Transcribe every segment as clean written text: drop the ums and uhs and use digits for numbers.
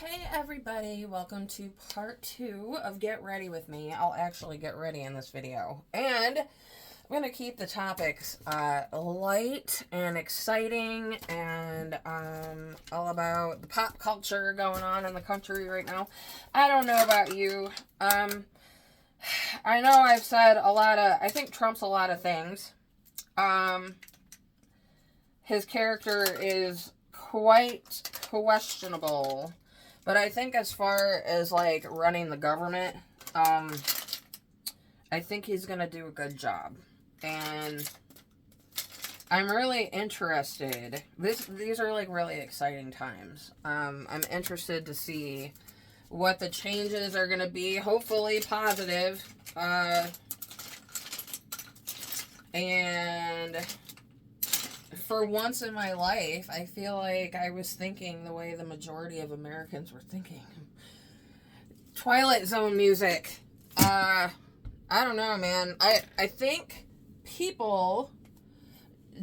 Hey everybody, welcome to part 2 of Get Ready With Me. I'll actually get ready in this video. And I'm going to keep the topics light and exciting and all about the pop culture going on in the country right now. I don't know about you. I know I've said I think Trump's a lot of things. His character is quite questionable. But I think as far as, like, running the government, I think he's going to do a good job. And I'm really interested. These are, like, really exciting times. I'm interested to see what the changes are going to be. Hopefully positive. And for once in my life, I feel like I was thinking the way the majority of Americans were thinking. Twilight Zone music. I don't know, man. I think people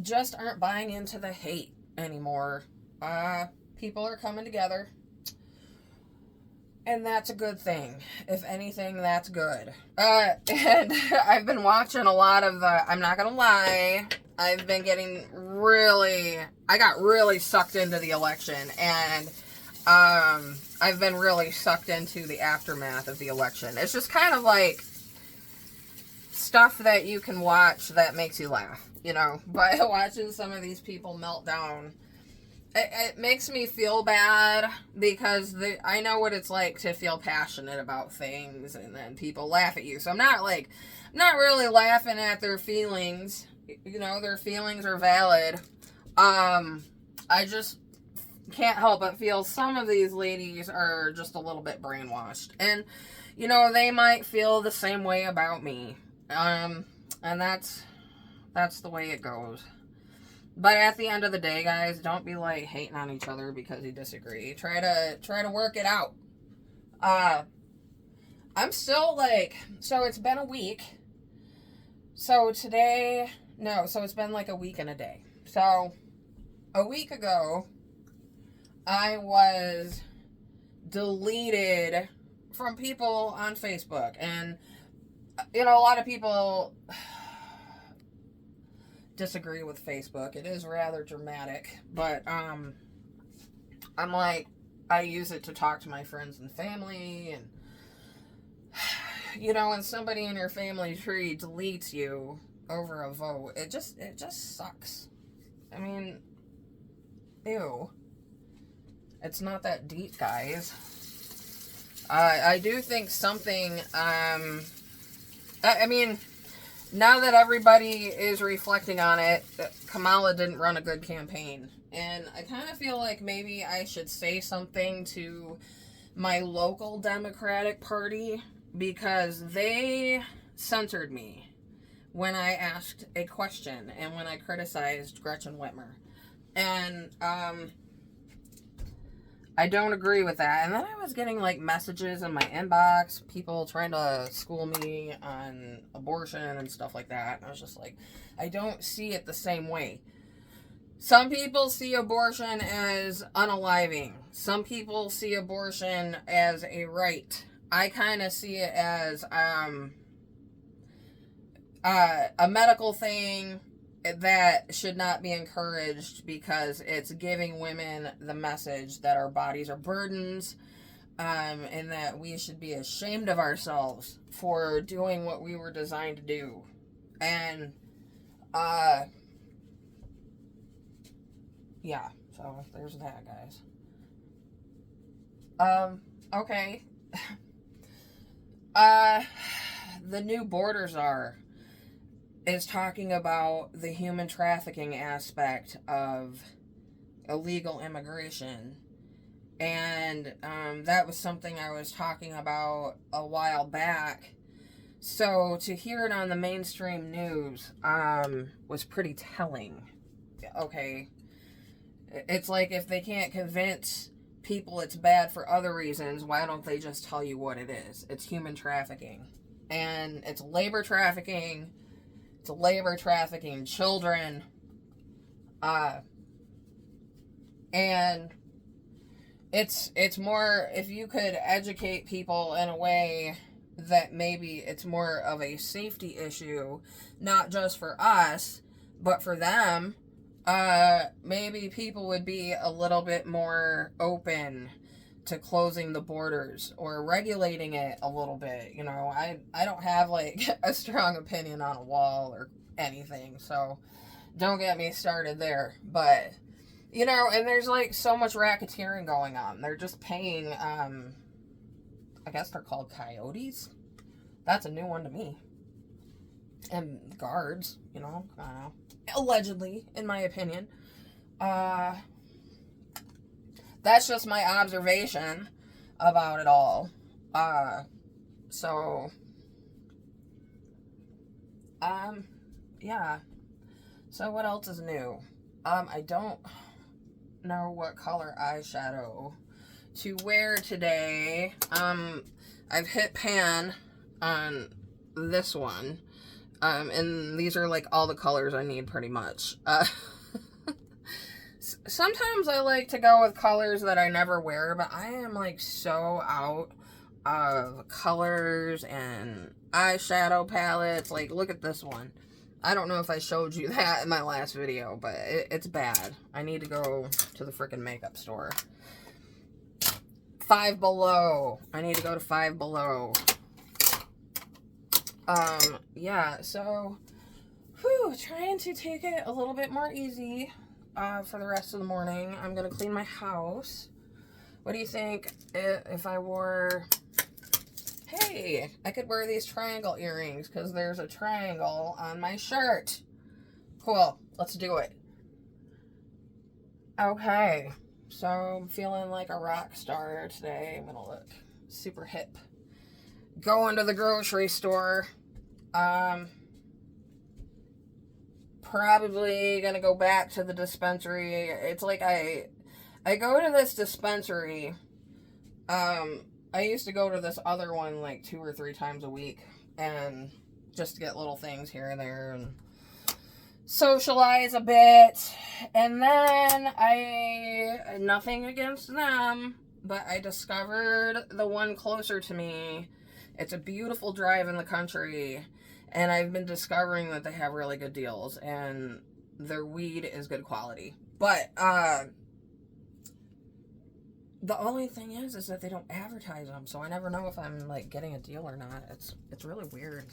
just aren't buying into the hate anymore. People are coming together. And that's a good thing. If anything, that's good. And I've been watching a lot of I'm not gonna lie, I've been getting I got really sucked into the election, and I've been really sucked into the aftermath of the election. It's just kind of like stuff that you can watch that makes you laugh, by watching some of these people melt down. It makes me feel bad because I know what it's like to feel passionate about things and then people laugh at you. So I'm not really laughing at their feelings. Their feelings are valid. I just can't help but feel some of these ladies are just a little bit brainwashed. And, they might feel the same way about me. And that's the way it goes. But at the end of the day, guys, don't be like hating on each other because you disagree. Try to work it out. I'm still so it's been a week. So it's been like a week and a day. So a week ago, I was deleted from people on Facebook. And, a lot of people disagree with Facebook. It is rather dramatic, but I'm like, I use it to talk to my friends and family, and when somebody in your family tree deletes you over a vote, it just sucks. I mean, ew. It's not that deep, guys. I do think something now that everybody is reflecting on it, Kamala didn't run a good campaign. And I kind of feel like maybe I should say something to my local Democratic Party because they censored me when I asked a question and when I criticized Gretchen Whitmer. And I don't agree with that. And then I was getting messages in my inbox, people trying to school me on abortion and stuff like that. And I was just like, I don't see it the same way. Some people see abortion as unaliving. Some people see abortion as a right. I kind of see it as a medical thing that should not be encouraged because it's giving women the message that our bodies are burdens, and that we should be ashamed of ourselves for doing what we were designed to do. And yeah, so there's that, guys. Okay. The new border czar is talking about the human trafficking aspect of illegal immigration. And that was something I was talking about a while back. So to hear it on the mainstream news was pretty telling. Okay. It's like if they can't convince people it's bad for other reasons, why don't they just tell you what it is? It's human trafficking. And it's labor trafficking. It's labor trafficking children. And it's more, if you could educate people in a way that maybe it's more of a safety issue, not just for us, but for them, maybe people would be a little bit more open to closing the borders or regulating it a little bit. You know, I don't have like a strong opinion on a wall or anything, so don't get me started there. But you know, and there's like so much racketeering going on. They're just paying, I guess they're called coyotes. That's a new one to me. And guards, you know, I don't know. Allegedly, in my opinion. That's just my observation about it all. So, yeah. So what else is new? I don't know what color eyeshadow to wear today. I've hit pan on this one. And these are like all the colors I need pretty much. Sometimes I like to go with colors that I never wear, but I am like so out of colors and eyeshadow palettes. Like, look at this one. I don't know if I showed you that in my last video, but it's bad. I need to go to the freaking makeup store. Five Below. I need to go to Five Below. Yeah, so, trying to take it a little bit more easy, for the rest of the morning. I'm gonna clean my house. What do you think if I wore, hey, I could wear these triangle earrings, because there's a triangle on my shirt. Cool, let's do it. Okay, so I'm feeling like a rock star today. I'm gonna look super hip. Going to the grocery store. Probably gonna go back to the dispensary. It's like I go to this dispensary. I used to go to this other one like 2 or 3 times a week, and just to get little things here and there and socialize a bit. And then nothing against them, but I discovered the one closer to me. It's a beautiful drive in the country, and I've been discovering that they have really good deals, and their weed is good quality. But, the only thing is that they don't advertise them, so I never know if I'm, like, getting a deal or not. It's really weird.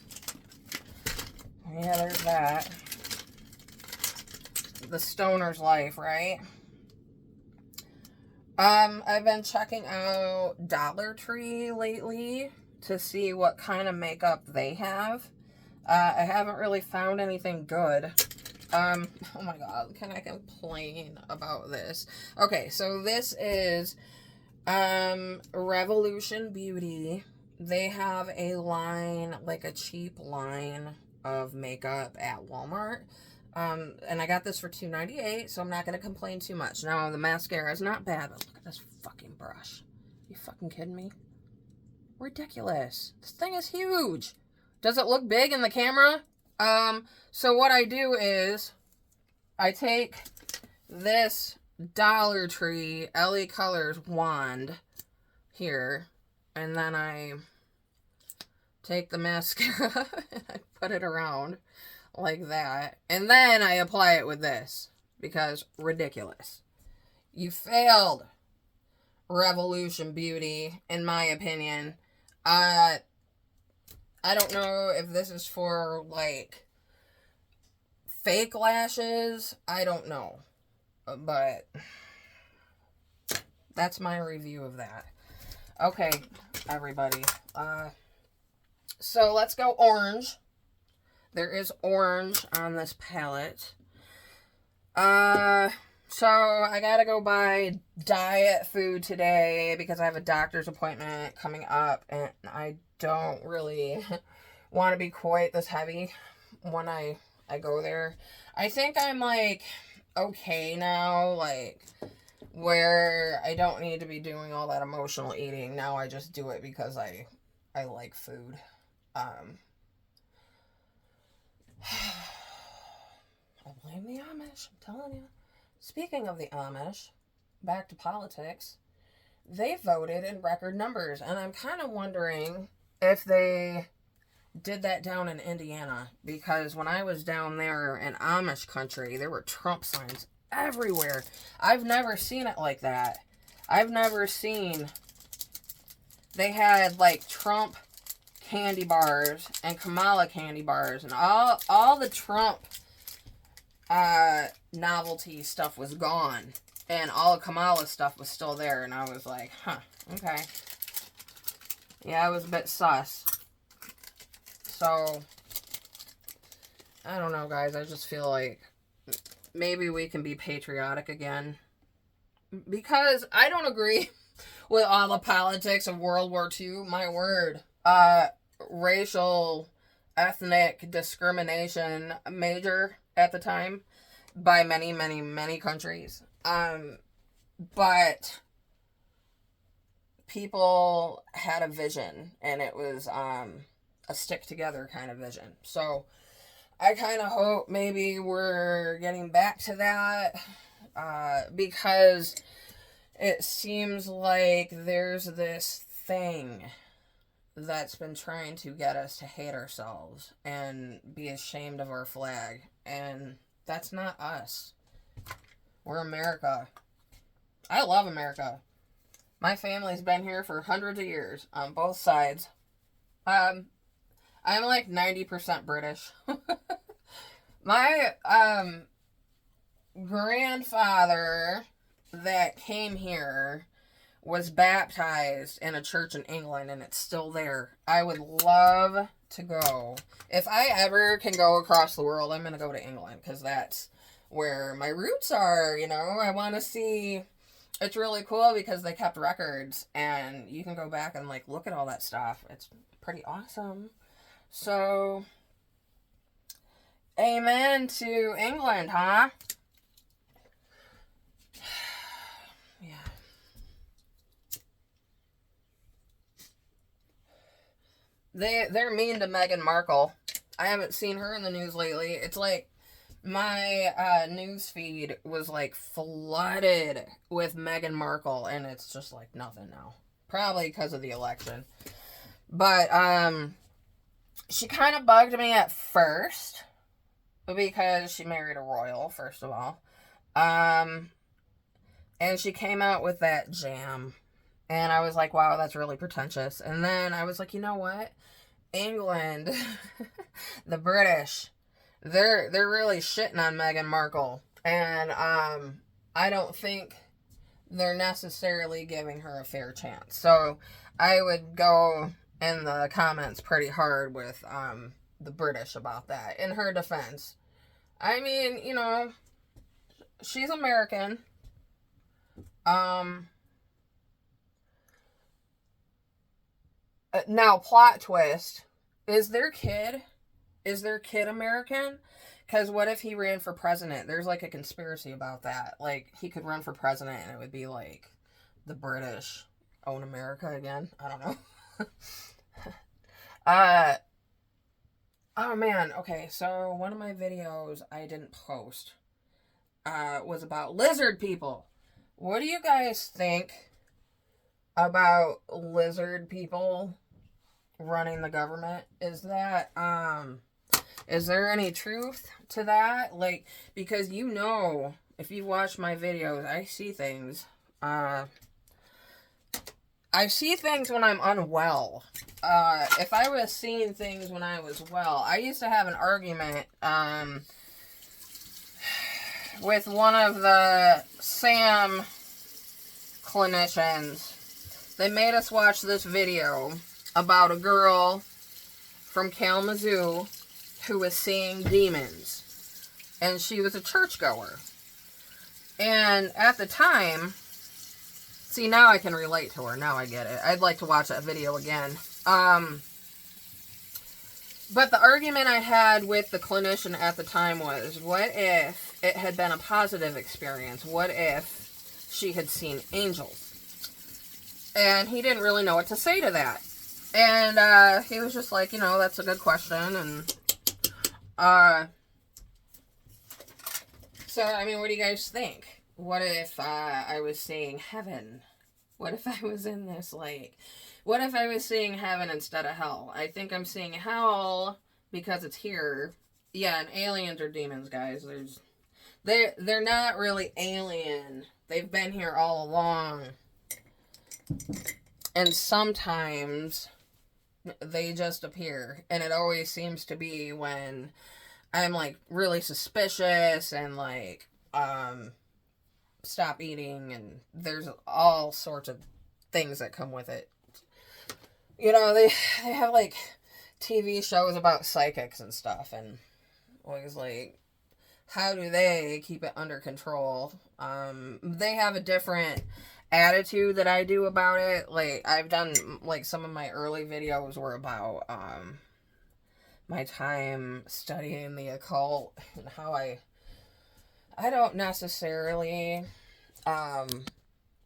Yeah, there's that. The stoner's life, right? I've been checking out Dollar Tree lately to see what kind of makeup they have. I haven't really found anything good. Oh my god, can I complain about this? Okay, so this is Revolution Beauty. They have a line, like a cheap line of makeup at Walmart. And I got this for $2.98, so I'm not going to complain too much. Now, the mascara is not bad, but look at this fucking brush. You fucking kidding me? Ridiculous. This thing is huge. Does it look big in the camera? So what I do is I take this Dollar Tree LA Colors wand here, and then I take the mascara and I put it around like that, and then I apply it with this, because ridiculous. You failed, Revolution Beauty, in my opinion. I don't know if this is for, like, fake lashes. I don't know. But that's my review of that. Okay, everybody. So let's go orange. There is orange on this palette. So I gotta go buy diet food today because I have a doctor's appointment coming up, and I don't really want to be quite this heavy when I go there. I think I'm, like, okay now, like, where I don't need to be doing all that emotional eating. Now I just do it because I like food. I blame the Amish, I'm telling you. Speaking of the Amish, back to politics. they voted in record numbers. And I'm kind of wondering if they did that down in Indiana, because when I was down there in Amish country, there were Trump signs everywhere. I've never seen it like that. I've never seen, they had like Trump candy bars and Kamala candy bars, and all the Trump novelty stuff was gone, and all of Kamala's stuff was still there. And I was like, huh, okay. Yeah, it was a bit sus. So, I don't know, guys. I just feel like maybe we can be patriotic again. Because I don't agree with all the politics of World War II. My word. Racial, ethnic discrimination major at the time by many, many, many countries. But people had a vision, and it was a stick together kind of vision. So I kind of hope maybe we're getting back to that, because it seems like there's this thing that's been trying to get us to hate ourselves and be ashamed of our flag. And that's not us. We're America. I love America. My family's been here for hundreds of years on both sides. I'm like 90% British. My grandfather that came here was baptized in a church in England, and it's still there. I would love to go. If I ever can go across the world, I'm going to go to England, because that's where my roots are, you know. I want to see. It's really cool because they kept records, and you can go back and like look at all that stuff. It's pretty awesome. So, amen to England, huh? Yeah. They're mean to Meghan Markle. I haven't seen her in the news lately. It's like my news feed was like flooded with Meghan Markle, and it's just like nothing now. Probably because of the election. But she kind of bugged me at first because she married a royal, first of all. And she came out with that jam. And I was like, wow, that's really pretentious. And then I was like, you know what? England, the British, they're really shitting on Meghan Markle. And I don't think they're necessarily giving her a fair chance. So I would go in the comments pretty hard with the British about that. In her defense, I mean, you know, she's American. Now, plot twist, is their kid American? Because what if he ran for president? There's like a conspiracy about that. Like, he could run for president and it would be like the British own America again. I don't know. Oh man, okay, so one of my videos I didn't post was about lizard people. What do you guys think about lizard people running the government? Is that is there any truth to that? Like, because you know, if you watch my videos, I see things. I see things when I'm unwell. If I was seeing things when I was well, I used to have an argument with one of the SAM clinicians. They made us watch this video about a girl from Kalamazoo who was seeing demons. And she was a churchgoer. And at the time, see, now I can relate to her. Now I get it. I'd like to watch that video again. But the argument I had with the clinician at the time was, what if it had been a positive experience? What if she had seen angels? And he didn't really know what to say to that. And he was just like, you know, that's a good question. And so, I mean, what do you guys think? What if I was seeing heaven What if I was in this, like, what if I was seeing heaven instead of hell? I think I'm seeing hell because it's here. Yeah, and aliens are demons, guys. They're not really alien. They've been here all along. And sometimes they just appear. And it always seems to be when I'm, like, really suspicious and, like, stop eating, and there's all sorts of things that come with it. You know, they have, like, TV shows about psychics and stuff, and always, like, how do they keep it under control? They have a different attitude that I do about it. Like, I've done, like, some of my early videos were about, my time studying the occult and how I don't necessarily,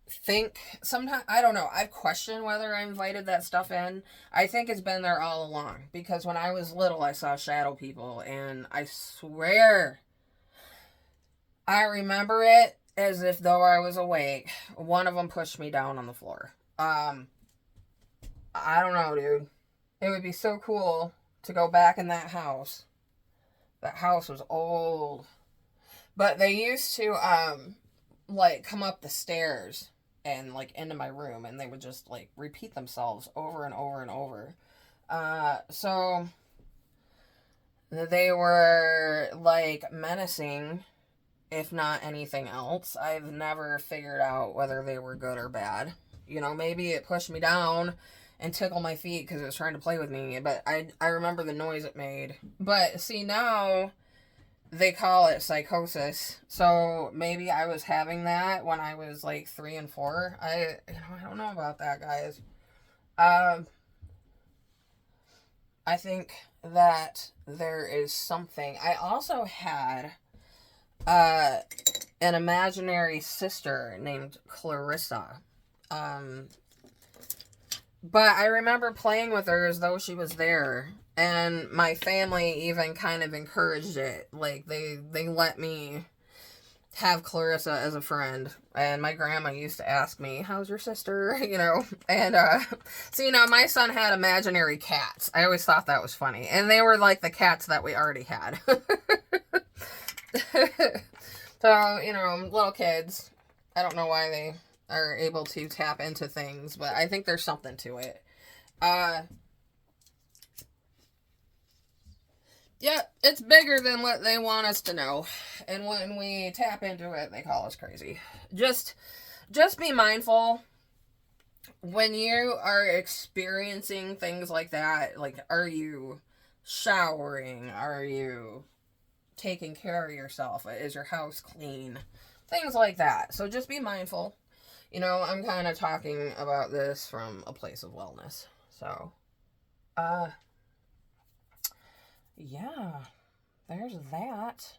think, sometimes, I don't know, I've questioned whether I invited that stuff in. I think it's been there all along, because when I was little, I saw shadow people, and I swear, I remember it as if though I was awake. One of them pushed me down on the floor. I don't know, dude. It would be so cool to go back in that house. That house was old. But they used to, like, come up the stairs and, like, into my room, and they would just, like, repeat themselves over and over and over. So they were, like, menacing, if not anything else. I've never figured out whether they were good or bad. You know, maybe it pushed me down and tickled my feet because it was trying to play with me, but I remember the noise it made. But, see, now they call it psychosis, so maybe I was having that when I was, like, 3 and 4. I don't know about that, guys. I think that there is something. I also had an imaginary sister named Clarissa. But I remember playing with her as though she was there. And my family even kind of encouraged it. Like, they let me have Clarissa as a friend. And my grandma used to ask me, how's your sister? You know? And, so, you know, my son had imaginary cats. I always thought that was funny. And they were like the cats that we already had. So, you know, little kids, I don't know why they are able to tap into things, but I think there's something to it. Yeah, it's bigger than what they want us to know. And when we tap into it, they call us crazy. Just be mindful when you are experiencing things like that. Like, are you showering? Are you taking care of yourself? Is your house clean? Things like that. So just be mindful. You know, I'm kind of talking about this from a place of wellness. So, yeah, there's that.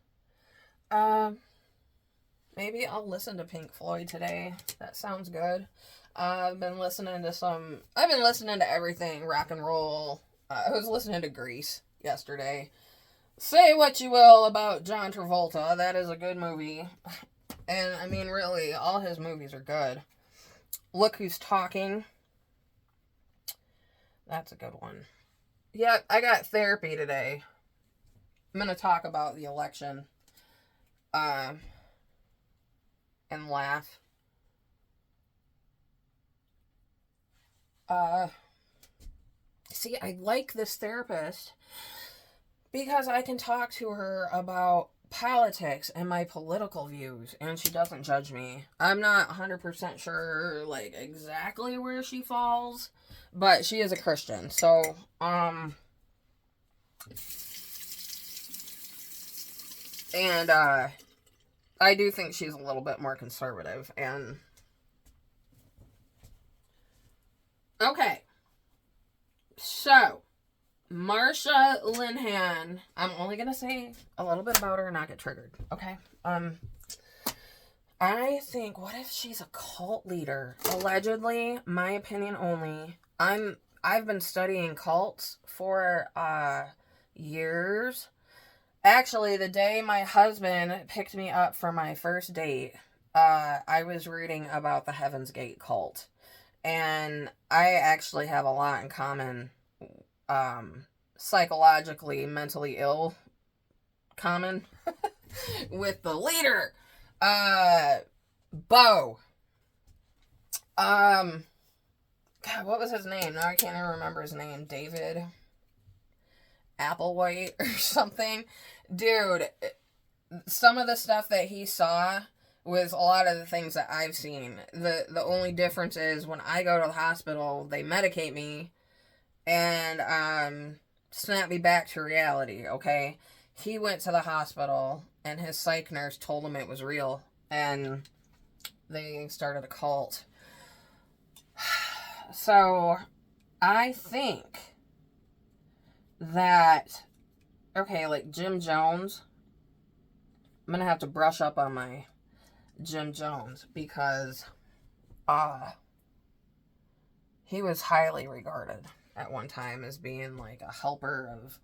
Maybe I'll listen to Pink Floyd today. That sounds good. I've been listening to everything rock and roll. I was listening to Grease yesterday. Say what you will about John Travolta. That is a good movie. And, I mean, really, all his movies are good. Look Who's Talking. That's a good one. Yeah, I got therapy today. I'm going to talk about the election. And laugh. See, I like this therapist because I can talk to her about politics and my political views, and she doesn't judge me. I'm not 100% sure, like, exactly where she falls, but she is a Christian, so, and, I do think she's a little bit more conservative, and, okay, so, Marsha Linehan. I'm only gonna say a little bit about her and not get triggered. Okay. I think, what if she's a cult leader? Allegedly, my opinion only. I've been studying cults for years. Actually, the day my husband picked me up for my first date, I was reading about the Heaven's Gate cult. And I actually have a lot in common, psychologically, mentally ill common with the leader, Bo. God, what was his name? Now I can't even remember his name. David Applewhite or something. Dude, some of the stuff that he saw was a lot of the things that I've seen. The only difference is when I go to the hospital, they medicate me and snap me back to reality, okay? He went to the hospital and his psych nurse told him it was real, and they started a cult. So I think that, okay, like Jim Jones, I'm gonna have to brush up on my Jim Jones because he was highly regarded at one time as being like a helper of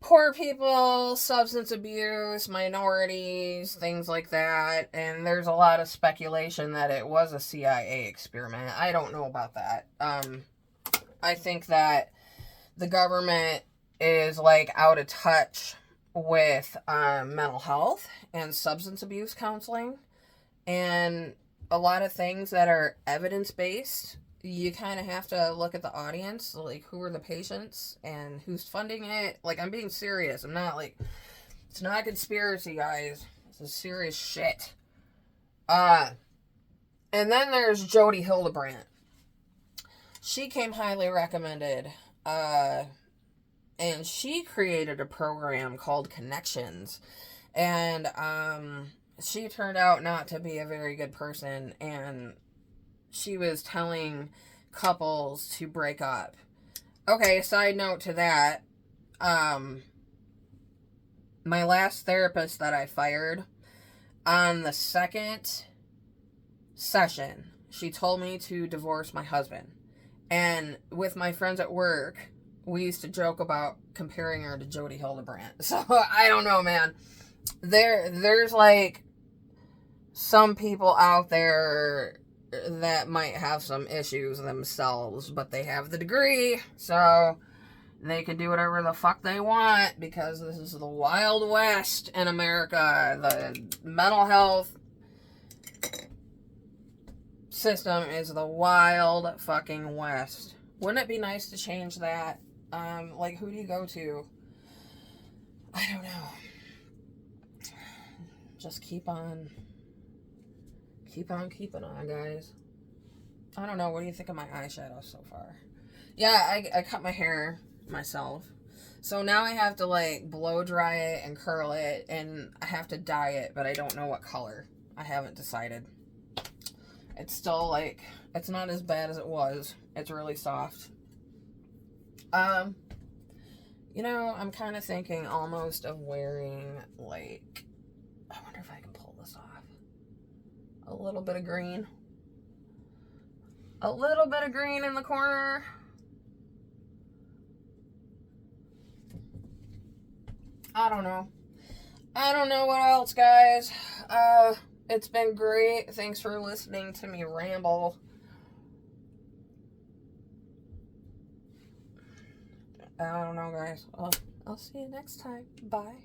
poor people, substance abuse, minorities, things like that. And there's a lot of speculation that it was a CIA experiment. I don't know about that. I think that the government is like out of touch with mental health and substance abuse counseling, and a lot of things that are evidence-based. You kind of have to look at the audience, like who are the patients and who's funding it. Like, I'm being serious. I'm not like, it's not a conspiracy, guys. This is serious shit. And then there's Jody Hildebrandt. She came highly recommended, and she created a program called Connections, and she turned out not to be a very good person, and she was telling couples to break up. Okay, side note to that, my last therapist that I fired, on the second session, she told me to divorce my husband. And with my friends at work, we used to joke about comparing her to Jody Hildebrandt. So, I don't know, man. There's like some people out there that might have some issues themselves, but they have the degree, so they can do whatever the fuck they want, because this is the Wild West in America. The mental health system is the wild fucking West. Wouldn't it be nice to change that? Like, who do you go to? I don't know. Just keep on keeping on, guys. I don't know. What do you think of my eyeshadow so far? Yeah, I cut my hair myself. So now I have to, like, blow dry it and curl it, and I have to dye it, but I don't know what color. I haven't decided. It's still, like, it's not as bad as it was. It's really soft. You know, I'm kind of thinking almost of wearing, like, I wonder if I can pull this off. A little bit of green. A little bit of green in the corner. I don't know. I don't know what else, guys. It's been great. Thanks for listening to me ramble. I don't know, guys. I'll see you next time. Bye.